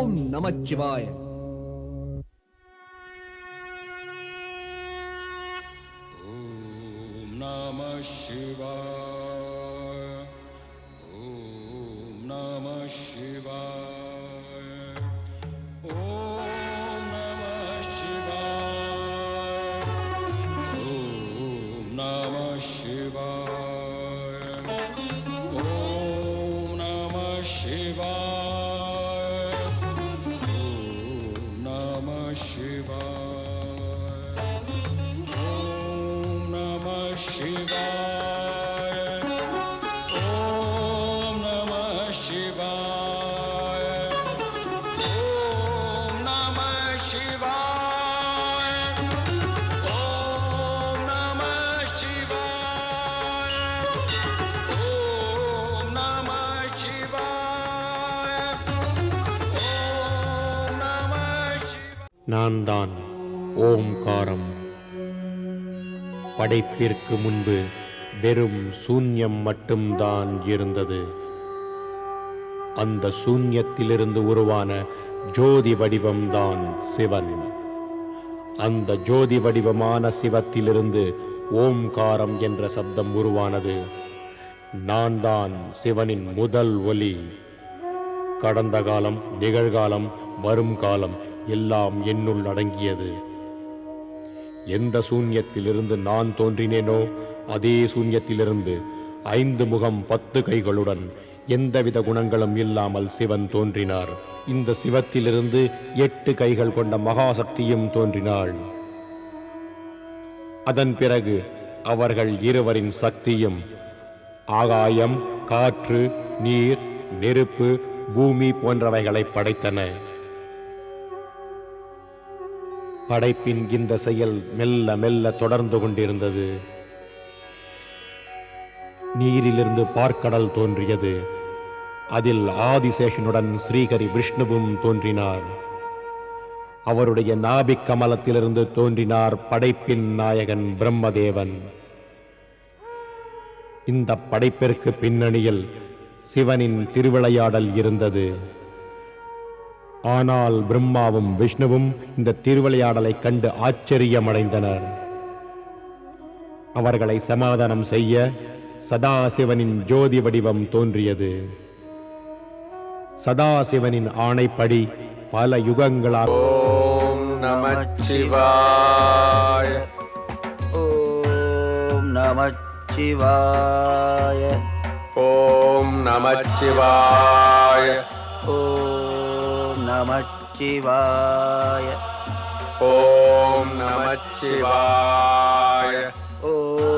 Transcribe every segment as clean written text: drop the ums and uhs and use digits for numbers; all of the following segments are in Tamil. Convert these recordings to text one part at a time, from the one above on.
ஓம் நமச்சிவாய. ஓம் நம சிவாய. ஓம் நம சிவாய. ஓம் நம சிவாய. ஓம் நம சிவாய. ஓம் நம சிவாய. ஓம் நம சிவாய. ஓம் நம சிவாய. ஓம் நம சிவாய. ஓம் நம சிவாய. ஓம் நம சிவாய. ஓம் நம சிவாய. ஓம் நம சிவாய. நான் தான் ஓம்காரம். படைப்பிற்கு முன்பு வெறும் சூன்யம் மட்டும்தான் இருந்தது. அந்த சூன்யத்திலிருந்து உருவான ஜோதி வடிவம்தான் சிவன். அந்த ஜோதி வடிவமான சிவத்திலிருந்து ஓம்காரம் என்ற சப்தம் உருவானது. நான் தான் சிவனின் முதல் ஒலி. கடந்த காலம், நிகழ்காலம், வரும் காலம் எல்லாம் என்னுள் அடங்கியது. எந்த சூன்யத்திலிருந்து நான் தோன்றினேனோ அதே சூன்யத்திலிருந்து 5 முகம் 10 கைகளுடன் எந்தவித குணங்களும் இல்லாமல் சிவன் தோன்றினார். இந்த சிவத்திலிருந்து 8 கைகள் கொண்ட மகாசக்தியும் தோன்றினாள். அதன் பிறகு அவர்கள் இருவரின் சக்தியும் ஆகாயம், காற்று, நீர், நெருப்பு, பூமி போன்றவைகளை படைத்தன. படைப்பின் இந்த செயல் மெல்ல மெல்ல தொடர்ந்து கொண்டிருந்தது. நீரிலிருந்து பார்க்கடல் தோன்றியது. அதில் ஆதிசேஷனுடன் ஸ்ரீஹரி விஷ்ணுவும் தோன்றினார். அவருடைய நாபிக் கமலத்திலிருந்து தோன்றினார் படைப்பின் நாயகன் பிரம்மதேவன். இந்த படைப்பிற்கு பின்னணியில் சிவனின் திருவிளையாடல் இருந்தது. ஆனால் பிரம்மாவும் விஷ்ணுவும் இந்த திருவிளையாடலை கண்டு ஆச்சரியமடைந்தனர். அவர்களை சமாதானம் செய்ய சதாசிவனின் ஜோதி வடிவம் தோன்றியது. சதாசிவனின் ஆணைப்படி பல யுகங்களாக ஓம் நமச்சிவாய. ஓம் நமச்சிவாய. ஓம் நமச்சிவாய. ஓம் நமச்சிவாய. ஓம் நமச்சிவாய. ஓம்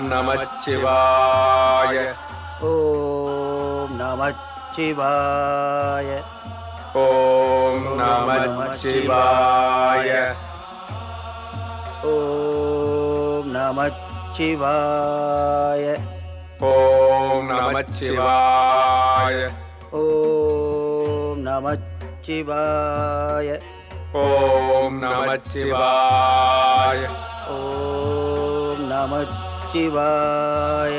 நமச்சிவாய. ஓம் நமச்சிவாய. ஓம் நமச்சிவாய. ஓம் நமச்சிவாய. ஓம் நமச்சிவாய. ஓம் நமச்சிவாய. ஓம் நமச்சிவாய. ஓம் நமச்சிவாய. ஓம் நமச்சிவாய.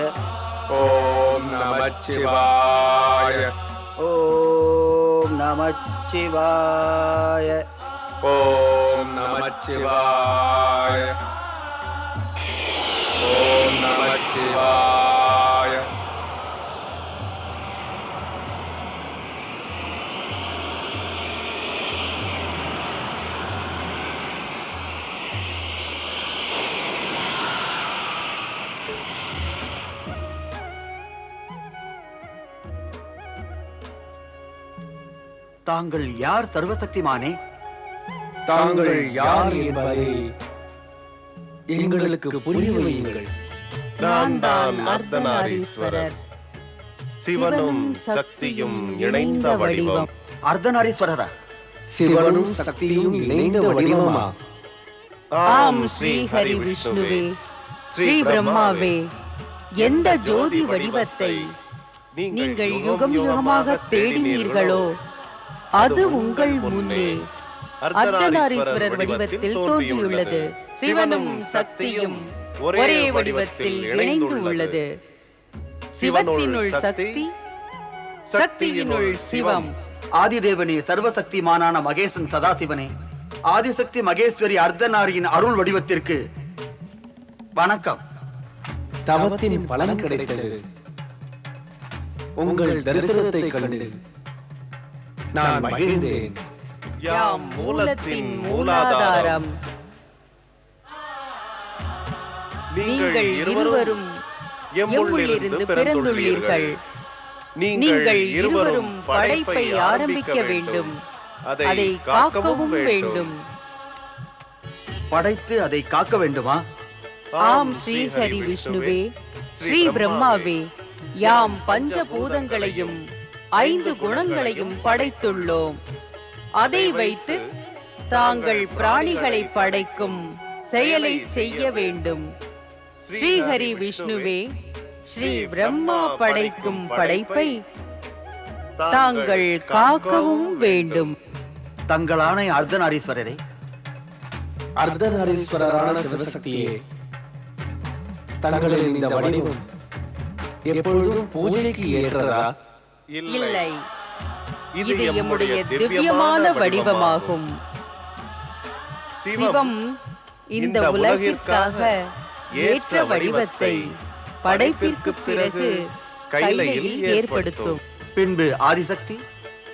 ஓம் நமச்சிவாய. ஓம் நமச்சிவாய. ஓம் நமச்சிவாய. ஓம் நமச்சிவாய. தாங்கள் யார் சர்வசக்திமானே? தாங்கள் யார் என்பதை எங்களுக்கு புரிய வையுங்கள். நான் தான் அர்த்தநாரீஸ்வரர், சிவனும் சக்தியும் இணைந்த வடிவம். அர்த்தநாரீஸ்வரரா? சிவனும் சக்தியும் இணைந்த வடிவமா? ஆம் ஸ்ரீ ஹரி விஷ்ணுவே, ஸ்ரீ பிரம்மாவே, எந்த ஜோதி வடிவத்தை நீங்கள் யுகம் யுகமாக தேடினீர்களோ அது உங்கள் முன்னே அர்த்தநாரீஸ்வரர் வடிவத்தில் தோன்றியுள்ளது. சிவனும் சக்தியும் ஒரே வடிவத்தில் இணைந்து உள்ளது. சிவத்தினுள் சக்தி, சக்தியினுள் சிவம். ஆதிதேவனே, சர்வசக்திமானான மகேசன் சதாசிவனே, ஆதிசக்தி மகேஸ்வரி அர்த்தநாரியின் அருள் வடிவத்திற்கு வணக்கம். தவத்தின் பலன் கிடைத்தது. உங்கள் தரிசனத்தை கண்டு நான் மகிழ்ந்தேன். யாம் மூலத்தின் மூலாதாரம். நீங்கள் இருவரும் எம்முள்ளிருந்து பிறந்துள்ளீர்கள். நீங்கள் இருவரும் படைப்பை ஆரம்பிக்க வேண்டும், அதை காக்கவும் வேண்டும். படைத்து அதை காக்க வேண்டுமா? ஆம் ஸ்ரீ ஹரி விஷ்ணுவே, ஸ்ரீ பிரம்மாவே, யாம் பஞ்சபூதங்களையும் 5 குணங்களையும் படைத்துள்ளோம். அதை வைத்து தாங்கள் பிராணிகளை படைக்கும் செயலை செய்ய வேண்டும். ஸ்ரீ ஹரி விஷ்ணுவே, ஸ்ரீ பிரம்மா படைக்கும் படைப்பை தாங்கள் காக்கவும் வேண்டும். தங்களான அர்த்தநாரீஸ்வரரே, அர்த்தநாரீஸ்வரரான சிவசக்தியே, தங்களின் இந்த வடிவம் எப்பொழுதும் பூஜைக்கு ஏற்றதா? இல்லை, இது எம்முடைய திவ்யமான வடிவமாகும். சிவம் இந்த உலகிற்காக ஏற்ற வடிவத்தை படைப்பிற்கு பிறகு கைலையில் ஏற்படுத்தும். பின்பு ஆதிசக்தி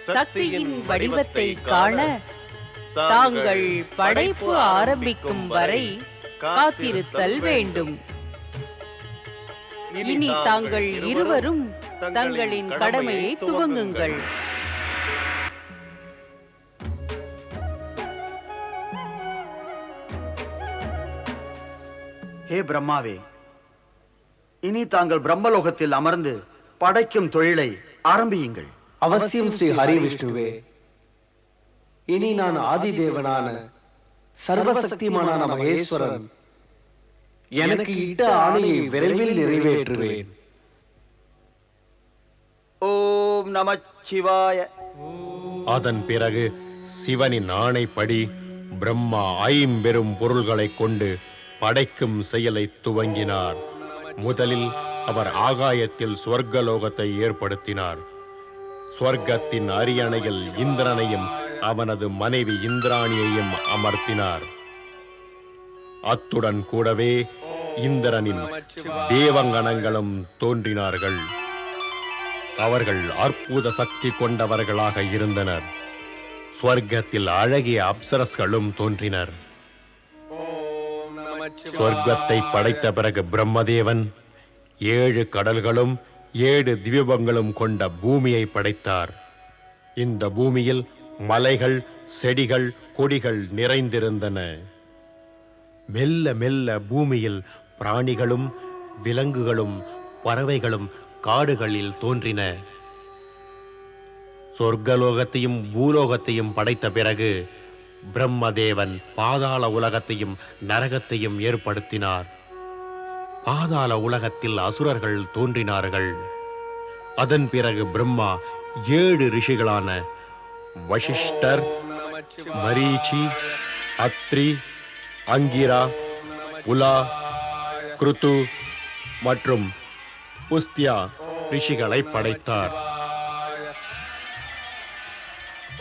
சக்தியின் வடிவத்தை காண தாங்கள் படைப்பு ஆரம்பிக்கும் வரை காத்திருத்தல் வேண்டும். இனி தாங்கள் இருவரும் தங்களின் கடமையை துவங்குங்கள். ஹே பிரம்மாவே, இனி தாங்கள் பிரம்மலோகத்தில் அமர்ந்து படைக்கும் தொழிலை ஆரம்பியுங்கள். அவசியம் ஸ்ரீ ஹரி விஷ்ணுவே. இனி நான் ஆதிதேவனான சர்வசக்திமானான மகேஸ்வரன் எனக்கு இட்ட ஆணையை விரைவில் நிறைவேற்றுவேன். ஓம் நமச்சிவாய. அதன் பிறகு சிவனின் ஆணைப்படி பிரம்மா 5 பெரும் பொருள்களை கொண்டு படைக்கும் செயலை துவங்கினார். முதலில் அவர் ஆகாயத்தில் சொர்க்கலோகத்தை ஏற்படுத்தினார். சொர்க்கத்தின் அரியணையில் இந்திரனையும் அவனது மனைவி இந்திராணியையும் அமர்த்தினார். அத்துடன் கூடவே இந்திரனின் தேவங்கணங்களும் தோன்றினார்கள். அவர்கள் அற்புத சக்தி கொண்டவர்களாக இருந்தனர். சொர்க்கத்தில் அழகிய அப்சரஸ்களும் தோன்றினர். சொர்க்கத்தை படைத்த பிறகு பிரம்மதேவன் 7 கடல்களும் 7 தீபங்களும் கொண்ட பூமியை படைத்தார். இந்த பூமியில் மலைகள், செடிகள், கொடிகள் நிறைந்திருந்தன. மெல்ல மெல்ல பூமியில் பிராணிகளும் விலங்குகளும் பறவைகளும் காடுகளில் தோன்றின. சொர்க்கலோகத்தையும் பூலோகத்தையும் படைத்த பிறகு பிரம்மதேவன் பாதாள உலகத்தையும் நரகத்தையும் ஏற்படுத்தினார். பாதாள உலகத்தில் அசுரர்கள் தோன்றினார்கள். அதன் பிறகு பிரம்மா 7 ரிஷிகளான வசிஷ்டர், மரீச்சி, அத்ரி, அங்கிரா, உலா, கிருத்து மற்றும் புஸ்தியா ரிஷிகளை படைத்தார்.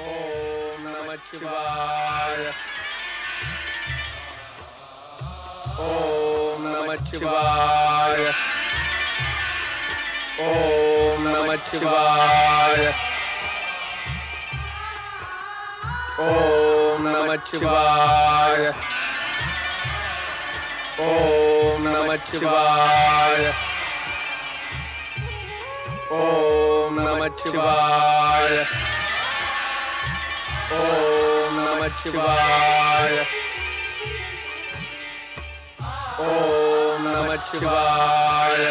ஓம் நமச்சிவாய. ஓம் நமச்சிவாய. ஓம் நமச்சிவாய. ஓம் நமச்சிவாய. ஓம் நமச்சிவாய. ஓம் நமச்சிவாய. ஓம் நமச்சிவாய. ஓம் நமச்சிவாய.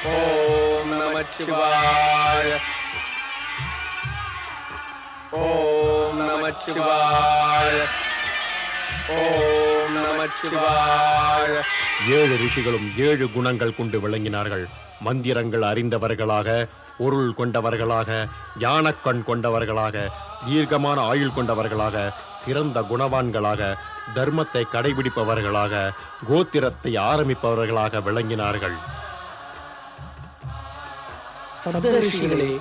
ஓம் நமச்சிவாய. ஓம் நமச்சிவாய. ஓம் நமச்சிவாய. 7 ரிஷிகளும் 7 குணங்கள் கொண்டு விளங்கினார்கள். மந்திரங்கள் அறிந்தவர்களாக, பொருள் கொண்டவர்களாக, ஞானக்கண் கொண்டவர்களாக, தீர்க்கமான ஆயுள் கொண்டவர்களாக, சிறந்த குணவான்களாக, தர்மத்தை கடைபிடிப்பவர்களாக, கோத்திரத்தை ஆரம்பிப்பவர்களாக விளங்கினார்கள். சப்தரிஷிகளே,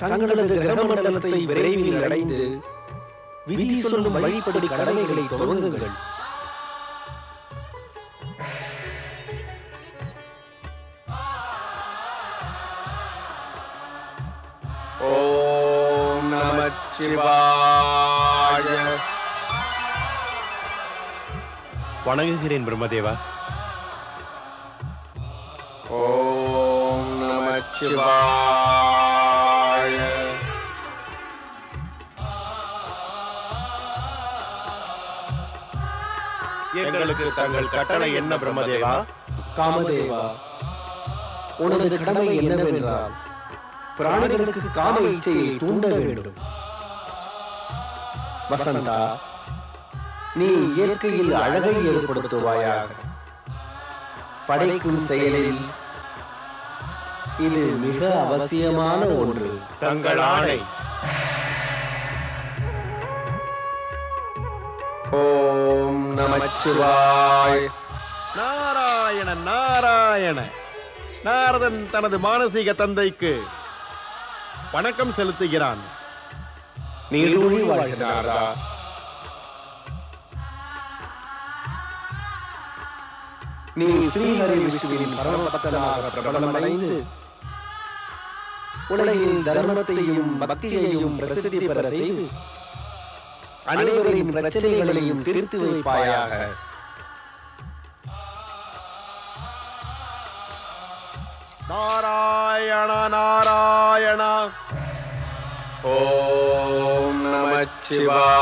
தங்களது கிரக மண்டலத்தை விரைவில் அடைந்து விதி சொல்லும் வழிபடி கடமைகளை தொடங்குங்கள். ஓம் நமச்சிவாய. வணங்குகிறேன் பிரம்மதேவா. ஓம் நமச்சிவாய. எங்களுக்கு தங்கள் கட்டளை என்ன பிரம்மதேவா? காமதேவா, உனது கடமை என்னவென்றால் பிராணிகளுக்கு காம இச்சையை தூண்ட வேண்டும். வசந்தா, நீ இயற்கையில் அழகை ஏற்படுத்துவாயாக. படைக்கும் செயலில் இது மிக அவசியமான ஒன்று. தங்கள் ஆணை. ஓம் நமச்சிவாய. நாராயண நாராயண. நாரதன் தனது மானசீக தந்தைக்கு வணக்கம் செலுத்துகிறான். நீடூழி வாழ்க நாரதா. நீ ஸ்ரீஹரி விஷ்ணுவின் பரமபக்தனாக பிரபலமடைந்து உலகில் தர்மத்தையும் பக்தியையும் பிரசித்தி பெற செய்து அனைவரின் பிரச்சனைகளையும் தீர்த்து வைப்பாயாக. நாராயண நாராயண. ஓம் நமச்சிவாய.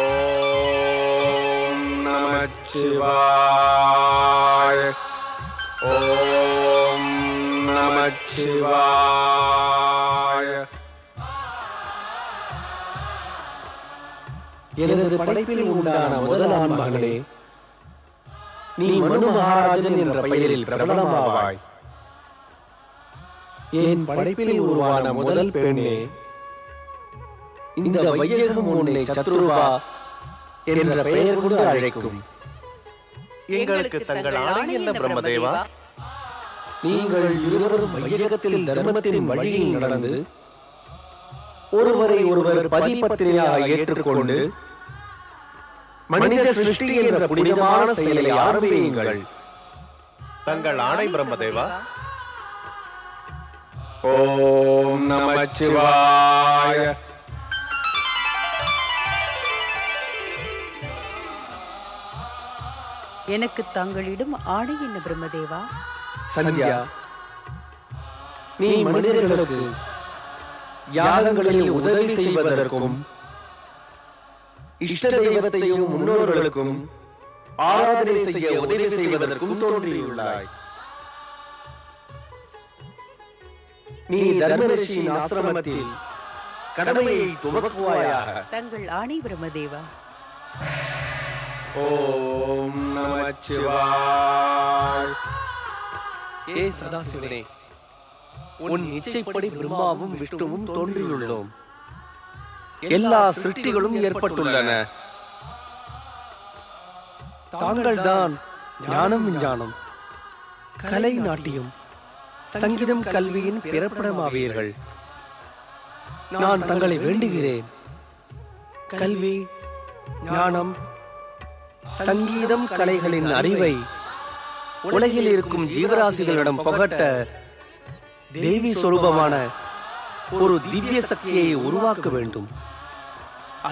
ஓம் நமச்சிவாய. ஓம் நமச்சிவாய. எனது படைப்பில் உண்டான முதல் ஆண்மகனே, நீ மனு மகாராஜன் என்ற பெயரில் பிரபலமாவாய். என் படைப்பில் உருவான முதல் பெண்ணே, இந்த வையகம் உன்னை சத்ருவா என்ற பெயர் கொண்டு அழைக்கும். எங்களுக்கு தங்கள் ஆணை என்ன பிரம்மதேவா? நீங்கள் இருவரும் வையகத்தில் தர்மத்தின் வழியில் நடந்து ஒருவரை ஒருவர் பதிபத்தினியாக ஏற்றுக்கொண்டு மனித சிருஷ்டி என்ற புனிதமான செயலை ஆரம்பியுங்கள். தங்கள் ஆணை பிரம்மதேவா. ஓம் நமச்சிவாய. எனக்கு தங்களிடம் ஆணை என்ன பிரம்மதேவா? சந்தியா, நீ மனிதர்களுக்கு யாகங்களில் உதவி செய்வதற்கும் இஷ்ட தெய்வத்தையும் முன்னோர்களுக்கும் ஆராதனை செய்ய உதவி செய்வதற்கும் தோன்றியுள்ளாய். நீ தர்மரிஷியின் ஆசிரமத்தில் கடமையை துவக்குவாயாக. தங்கள் ஆணை பிரம்மதேவா. ஓம் நமச்சிவாய. ஏ சதாசிவனே, உன் இச்சைப்படி பிரம்மாவும் விஷ்ணுவும் தோன்றியுள்ளோம். எல்லா சிருஷ்டிகளும் ஏற்பட்டுள்ளன. தாங்கள் தான் ஞானம் விஞ்ஞானம், கலை நாட்டியம், சங்கீதம் கல்வியின் பிறப்பிடமாவீர்கள். நான் தங்களை வேண்டுகிறேன். கல்வி, ஞானம், சங்கீதம் கலைகளின் அறிவை உலகில் இருக்கும் ஜீவராசிகளிடம் புகட்ட தேவி சொரூபமான ஒரு திவ்ய சக்தியை உருவாக்க வேண்டும்.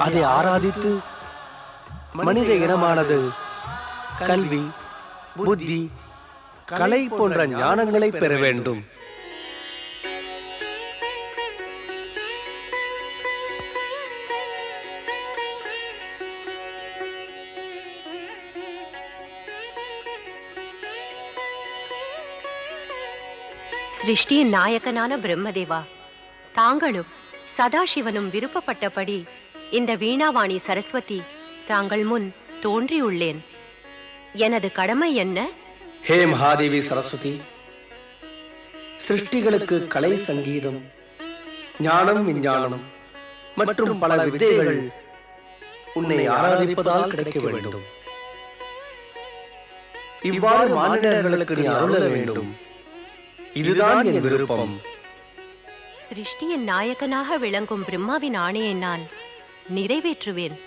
அதை ஆராதித்து மனித இனமானது கல்வி, புத்தி, கலை போன்ற ஞானங்களை பெற வேண்டும். சிருஷ்டியின் நாயகனான பிரம்மதேவா, தாங்களும் சதாசிவனும் விருப்பப்பட்டபடி இந்த வீணாவாணி சரஸ்வதி தாங்கள் முன் தோன்றியுள்ளேன். எனது கடமை என்ன? ஹே மகாதேவி சரஸ்வதி, சிருஷ்டிகளுக்கு கலை, சங்கீதம், ஞானம், விஞ்ஞானம் மற்றும் பல வித்தைகள் உன்னை ஆராதிப்பதால் கிடைக்க வேண்டும். இவ்வாறு மானிடர்களுக்கு நீ அருள வேண்டும். இதுதான் என் விருப்பம். சிருஷ்டியின் நாயகனாக விளங்கும் பிரம்மாவின் ஆணையை நான் நிறைவேற்றுவேன்.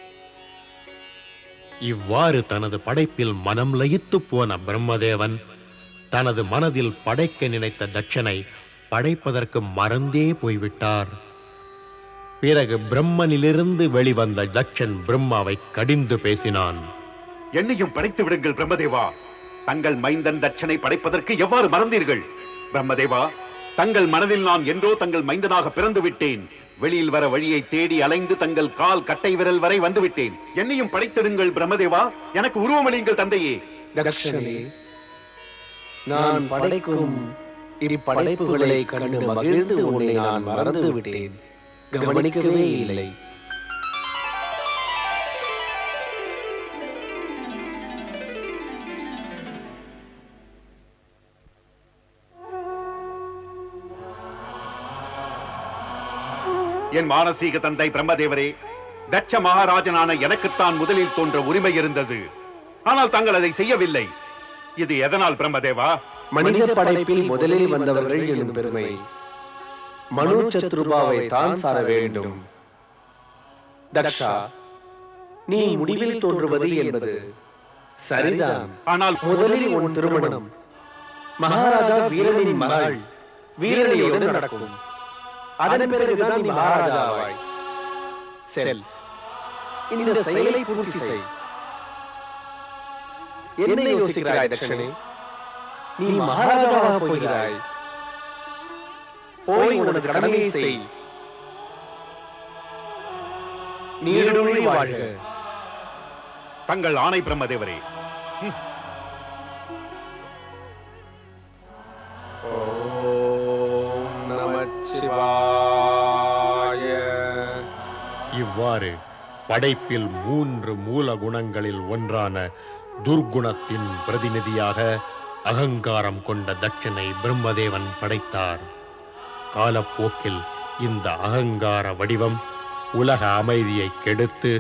இவ்வாறு தனது படைப்பில் மனம் லயித்துப் போன பிரம்மதேவன் தனது மனதில் படைக்க நினைத்த தட்சனை படைப்பதற்கு மறந்தே போய்விட்டார். பிறகு பிரம்மனிலிருந்து வெளிவந்த தட்சன் பிரம்மாவை கடிந்து பேசினான். என்னையும் படைத்து விடுங்கள் பிரம்மதேவா. தங்கள் மைந்தன் தட்சனை படைப்பதற்கு எவ்வாறு மறந்தீர்கள்? பிரம்மதேவா, தங்கள் மனதில் நான் என்றோ தங்கள் மைந்தனாக பிறந்து விட்டேன். வெளியில் வர வழியை தேடி அலைந்து தங்கள் கால் கட்டை விரல் வரை வந்து விட்டேன். என்னையும் படைத்திடுங்கள் பிரம்மதேவா. எனக்கு உருவமளியுங்கள் தந்தையே. தட்சனே, நான் படைக்கும் இப்படைப்புகளை கண்டு மகிழ்ந்து உன்னை நான் மறந்து விட்டேன். கவனிக்கவே இல்லை. என் மானசீக தந்தை பிரம்மதேவரே, தட்ச மகாராஜனான எனக்குத்தான் முதலில் தோன்ற உரிமை இருந்தது. ஆனால் தாங்கள் அதை செய்யவில்லை. இது எதனால் பிரம்மதேவா? மனித படைப்பில் முதலில் வந்தவர்கள் எனும் பெருமை மனு சத்ருபாவை தான் சார வேண்டும். தக்ஷா, நீ முடிவில் தோன்றுவது என்பது சரிதான். ஆனால் முதலில் உன் திருமணம் மகாராஜா வீரனின் மகள் வீரனியோடு நடக்கும். அதன் பிறகுதான் நீ மகாராஜாவாய். செல், இந்த செயலை பூர்த்தி செய். என்ன யோசிக்கிறாய் தட்சணே? நீ மகாராஜாவாக போகிறாய். போய் உனது கடமையை செய். நீடூழி வாழ்க. தங்கள் ஆணை பிரம்மதேவரே. ஓம் நமச்சிவாய. இவ்வாறு படைப்பில் 3 மூல குணங்களில் ஒன்றான துர்குணத்தின் பிரதிநிதியாக அகங்காரம் கொண்ட தட்சனை பிரம்மதேவன் படைத்தார். காலப்போக்கில் இந்த அகங்கார வடிவம் உலக அமைதியை கெடுத்து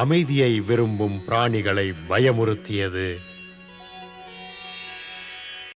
அமைதியை விரும்பும் பிராணிகளை பயமுறுத்தியது.